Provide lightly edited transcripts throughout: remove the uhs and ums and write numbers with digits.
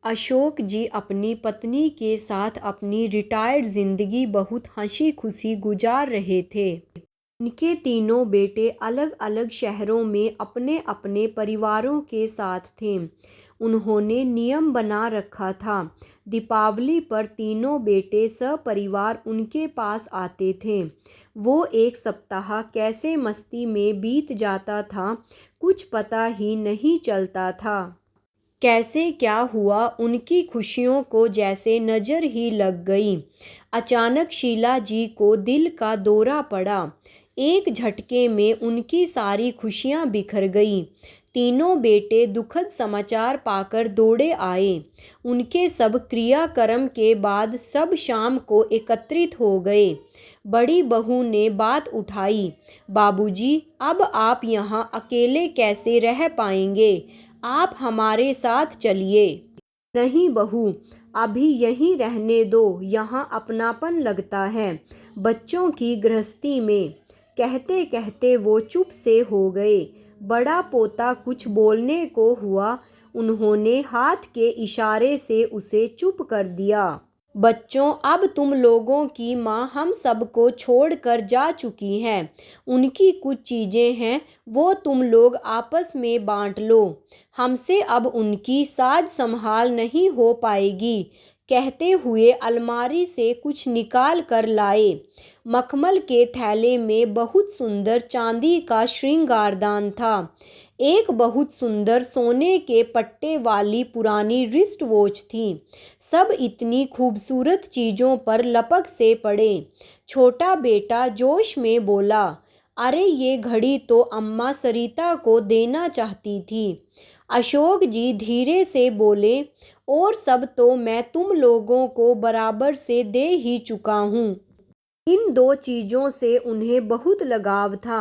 अशोक जी अपनी पत्नी के साथ अपनी रिटायर्ड जिंदगी बहुत हंसी खुशी गुजार रहे थे। उनके तीनों बेटे अलग अलग शहरों में अपने अपने परिवारों के साथ थे। उन्होंने नियम बना रखा था, दीपावली पर तीनों बेटे सपरिवार उनके पास आते थे। वो एक सप्ताह कैसे मस्ती में बीत जाता था, कुछ पता ही नहीं चलता था। कैसे क्या हुआ, उनकी खुशियों को जैसे नज़र ही लग गई। अचानक शीला जी को दिल का दौरा पड़ा। एक झटके में उनकी सारी खुशियां बिखर गईं। तीनों बेटे दुखद समाचार पाकर दौड़े आए। उनके सब क्रियाक्रम के बाद सब शाम को एकत्रित हो गए। बड़ी बहू ने बात उठाई, बाबूजी, अब आप यहाँ अकेले कैसे रह पाएंगे? आप हमारे साथ चलिए। नहीं बहू, अभी यहीं रहने दो, यहाँ अपनापन लगता है बच्चों की गृहस्थी में। कहते कहते वो चुप से हो गए। बड़ा पोता कुछ बोलने को हुआ, उन्होंने हाथ के इशारे से उसे चुप कर दिया। बच्चों, अब तुम लोगों की माँ हम सबको छोड़ कर जा चुकी है। उनकी कुछ चीज़ें हैं, वो तुम लोग आपस में बांट लो। हमसे अब उनकी साज संभाल नहीं हो पाएगी। कहते हुए अलमारी से कुछ निकाल कर लाए। मखमल के थैले में बहुत सुंदर चांदी का श्रृंगारदान था। एक बहुत सुंदर सोने के पट्टे वाली पुरानी रिस्ट वॉच थी। सब इतनी खूबसूरत चीज़ों पर लपक से पड़े। छोटा बेटा जोश में बोला, अरे ये घड़ी तो अम्मा सरिता को देना चाहती थी। अशोक जी धीरे से बोले, और सब तो मैं तुम लोगों को बराबर से दे ही चुका हूँ। इन दो चीज़ों से उन्हें बहुत लगाव था।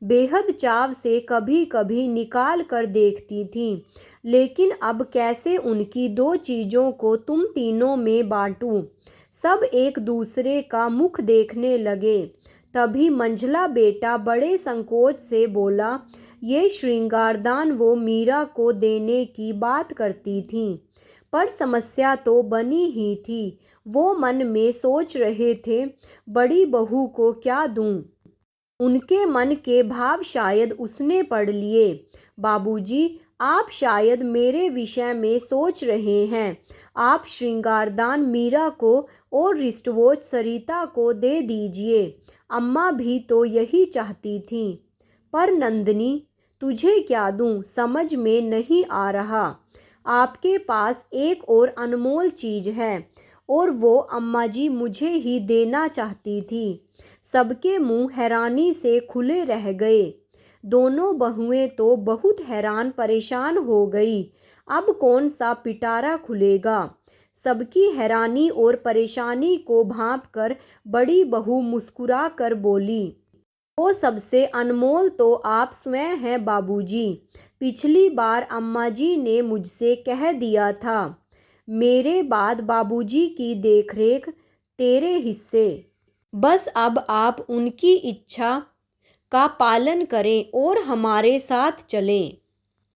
बेहद चाव से कभी कभी निकाल कर देखती थी, लेकिन अब कैसे उनकी दो चीज़ों को तुम तीनों में बांटूं? सब एक दूसरे का मुख देखने लगे। तभी मंझला बेटा बड़े संकोच से बोला, ये श्रृंगारदान वो मीरा को देने की बात करती थी, पर समस्या तो बनी ही थी। वो मन में सोच रहे थे, बड़ी बहू को क्या दूं? उनके मन के भाव शायद उसने पढ़ लिए। बाबूजी, आप शायद मेरे विषय में सोच रहे हैं। आप श्रृंगारदान मीरा को और रिस्टवॉच सरिता को दे दीजिए। अम्मा भी तो यही चाहती थी। पर नंदनी, तुझे क्या दूं, समझ में नहीं आ रहा। आपके पास एक और अनमोल चीज़ है, और वो अम्मा जी मुझे ही देना चाहती थी। सबके मुंह हैरानी से खुले रह गए। दोनों बहुएं तो बहुत हैरान परेशान हो गई। अब कौन सा पिटारा खुलेगा? सबकी हैरानी और परेशानी को भांप कर बड़ी बहू मुस्कुरा कर बोली, वो सबसे अनमोल तो आप स्वयं हैं बाबूजी। पिछली बार अम्मा जी ने मुझसे कह दिया था, मेरे बाद बाबूजी की देखरेख तेरे हिस्से। बस अब आप उनकी इच्छा का पालन करें और हमारे साथ चलें।